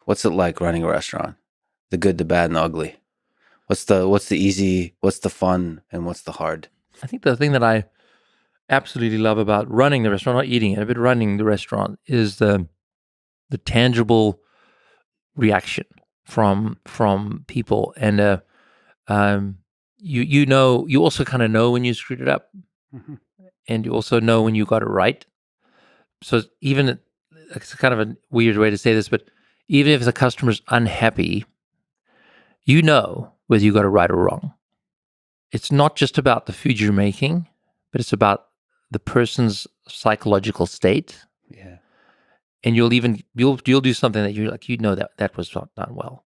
What's it like running a restaurant? The good, the bad, and the ugly. What's the easy, what's the fun, and what's the hard? I think the thing that I absolutely love about running the restaurant, not eating it, but running the restaurant, is the tangible reaction from people, and you also kind of know when you screwed it up, Mm-hmm. and you also know when you got it right. So even it's kind of a weird way to say this, but even if the customer's unhappy, you know whether you got it right or wrong. It's not just about the food you're making, but it's about the person's psychological state. Yeah. And you'll do something that you're like, that was not done well.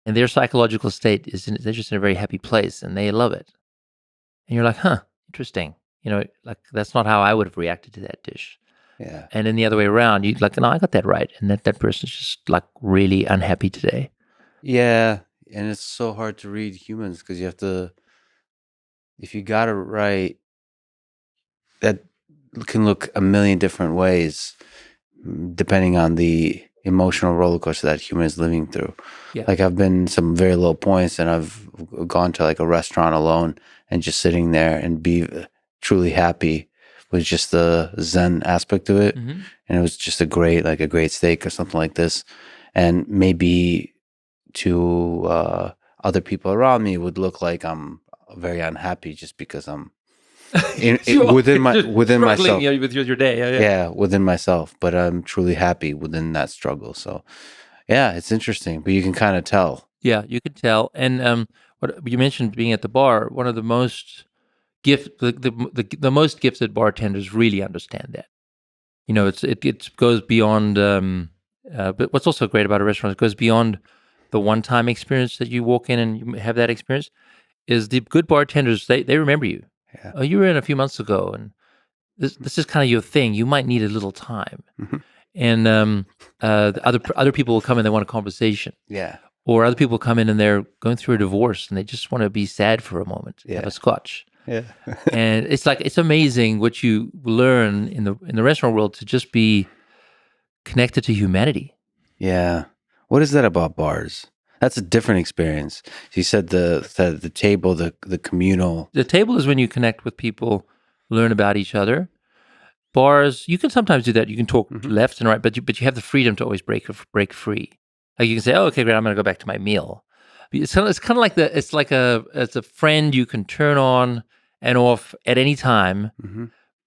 And their psychological state they're just in a very happy place and they love it. And you're like, huh, interesting. Like that's not how I would have reacted to that dish. Yeah. And then the other way around, you like, no, I got that right. And that person's just like really unhappy today. Yeah. And it's so hard to read humans because you have to, if you got it right, that can look a million different ways depending on the emotional roller coaster that human is living through. Yeah. Like I've been some very low points and I've gone to like a restaurant alone and just sitting there and be truly happy with just the Zen aspect of it. Mm-hmm. And it was just a great steak or something like this. And maybe to other people around me would look like I'm very unhappy just because I'm within myself. With your day. Yeah, within myself. But I'm truly happy within that struggle. So yeah, it's interesting. But you can kind of tell. Yeah, you could tell. And what you mentioned being at the bar, one of the most the most gifted bartenders really understand that. It goes beyond. But what's also great about a restaurant, it goes beyond the one-time experience that you walk in and you have that experience. Is the good bartenders, they remember you. Yeah. Oh, you were in a few months ago, and this is kind of your thing. You might need a little time, and other people will come in. They want a conversation. Yeah. Or other people come in and they're going through a divorce and they just want to be sad for a moment. Yeah. Have a scotch. Yeah. And it's amazing what you learn in the restaurant world to just be connected to humanity. Yeah. What is that about bars? That's a different experience. You said the table, the communal. The table is when you connect with people, learn about each other. Bars, you can sometimes do that. You can talk left and right, but you have the freedom to always break free. Like you can say, "Oh, okay, great. I'm going to go back to my meal." It's kind of like it's a friend you can turn on and off at any time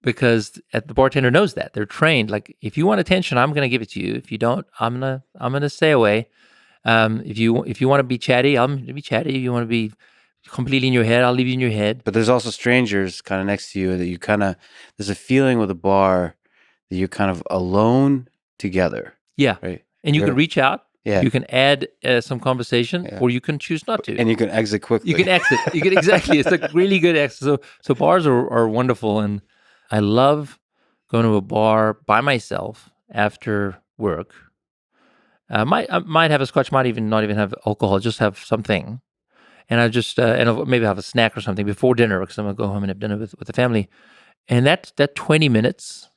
because the bartender knows that they're trained. Like if you want attention, I'm going to give it to you. If you don't, I'm gonna stay away. If you want to be chatty, I'm going to be chatty. If you want to be completely in your head, I'll leave you in your head. But there's also strangers kind of next to you that you there's a feeling with a bar that you're kind of alone together. Yeah, right. And you can reach out. Yeah. You can add some conversation, or you can choose not to. And you can exit quickly. You can exit. Exactly. It's a really good exit. So bars are wonderful, and I love going to a bar by myself after work. I might have a scotch, might even not even have alcohol, just have something, and I just and I'll maybe have a snack or something before dinner because I'm gonna go home and have dinner with the family, and that 20 minutes,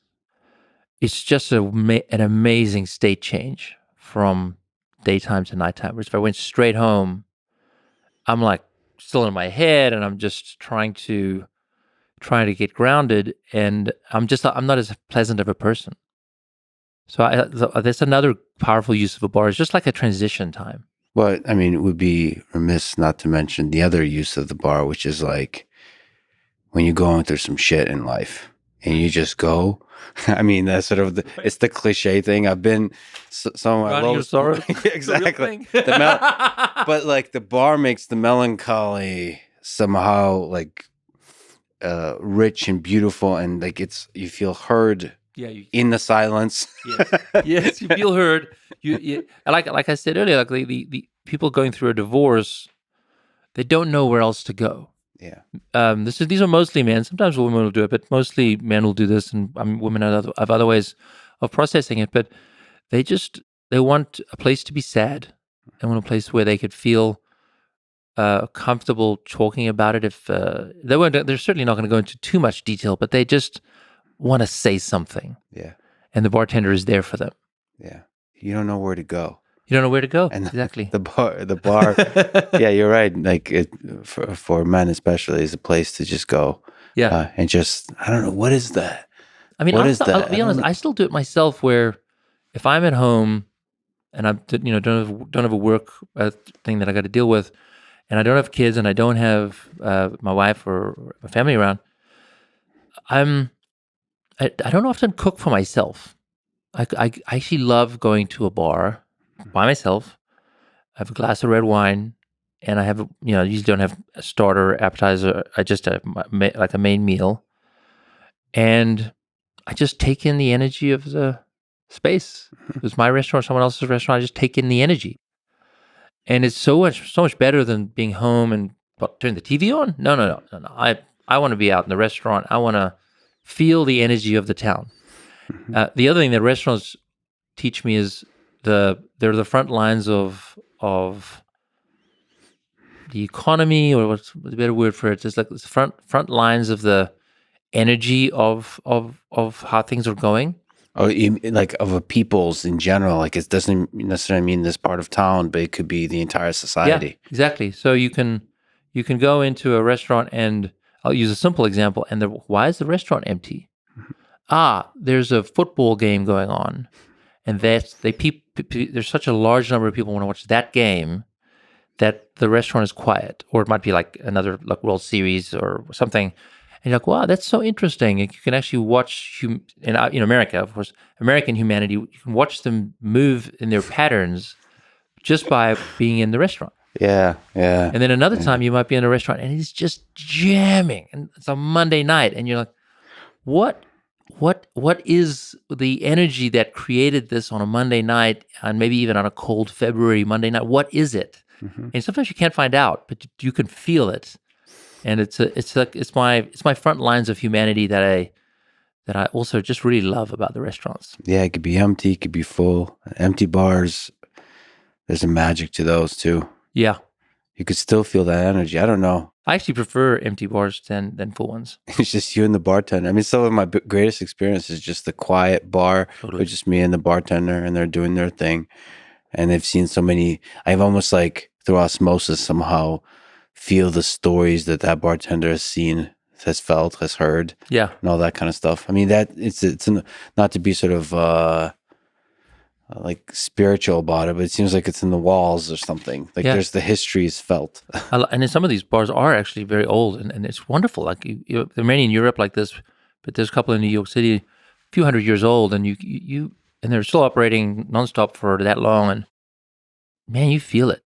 it's just an amazing state change from daytime to nighttime. Whereas if I went straight home, I'm like still in my head and I'm just trying to get grounded, and I'm not as pleasant of a person. So that's another powerful use of a bar. It's just like a transition time. Well, I mean, it would be remiss not to mention the other use of the bar, which is like when you're going through some shit in life and you just go. I mean, that's sort of it's the cliche thing. I've been some of my lowest sorrow. Exactly. But like the bar makes the melancholy somehow like rich and beautiful, and like you feel heard. Yeah, in the silence. Yes, you feel heard. You like I said earlier, like the people going through a divorce, they don't know where else to go. Yeah. These are mostly men. Sometimes women will do it, but mostly men will do this, and women have other ways of processing it. But they want a place to be sad. They want a place where they could feel comfortable talking about it. If they're certainly not going to go into too much detail, but they just want to say something. Yeah. And the bartender is there for them. Yeah. You don't know where to go. You don't know where to go. And Exactly. the bar. Yeah, you're right. Like for men especially, is a place to just go. Yeah. And just, I don't know, what is that? I mean, What is I'll that? I be honest. don't. I still do it myself. Where if I'm at home and I'm don't have a work thing that I got to deal with, and I don't have kids, and I don't have my wife or my family around, I'm I don't often cook for myself. I actually love going to a bar by myself. I have a glass of red wine, and I have I usually don't have a starter, appetizer. I just have like a main meal, and I just take in the energy of the space. If it's my restaurant, someone else's restaurant, I just take in the energy. And it's so much better than being home and turn the TV on. No. I want to be out in the restaurant. I want to feel the energy of the town. Mhm. The other thing that restaurants teach me is they're the front lines of the economy, or what's the better word for it? It's like the front lines of the energy of how things are going. Oh, like of a people's in general. Like it doesn't necessarily mean this part of town, but it could be the entire Yeah, society. exactly. So you can go into a restaurant, and I'll use a simple example. And why is the restaurant empty? There's a football game going on, and there's such a large number of people want to watch that game that the restaurant is quiet, or it might be like another like World Series or something. And you're like, wow, that's so interesting. You can actually watch in America, of course, American humanity. You can watch them move in their patterns just by being in the restaurant. Yeah, yeah. And then another Yeah. time you might be in a restaurant and it's just jamming, and it's a Monday night, and you're like, what is the energy that created this on a Monday night, and maybe even on a cold February Monday night? What is it? Mhm. And sometimes you can't find out, but you can feel it. And it's my front lines of humanity that I also just really love about the restaurants. Yeah, it could be empty, it could be full. Empty bars, there's a magic to those too. Yeah. You could still feel that energy. I don't know. I actually prefer empty bars than full ones. It's just you and the bartender. I mean, some of my greatest experience is just the quiet bar Totally. with just me and the bartender, and they're doing their thing. And they've seen so many. I've almost like through osmosis somehow feel the stories that that bartender has seen, has felt, has heard, Yeah. and all that kind of stuff. I mean, that not to be sort of like spiritual about it, but it seems like it's in the walls or something. Like Yeah. there's the histories felt. And then some of these bars are actually very old, and it's wonderful. Like there are many in Europe like this, but there's a couple in New York City, a few hundred years old, and and they're still operating nonstop for that long, and man, you feel it.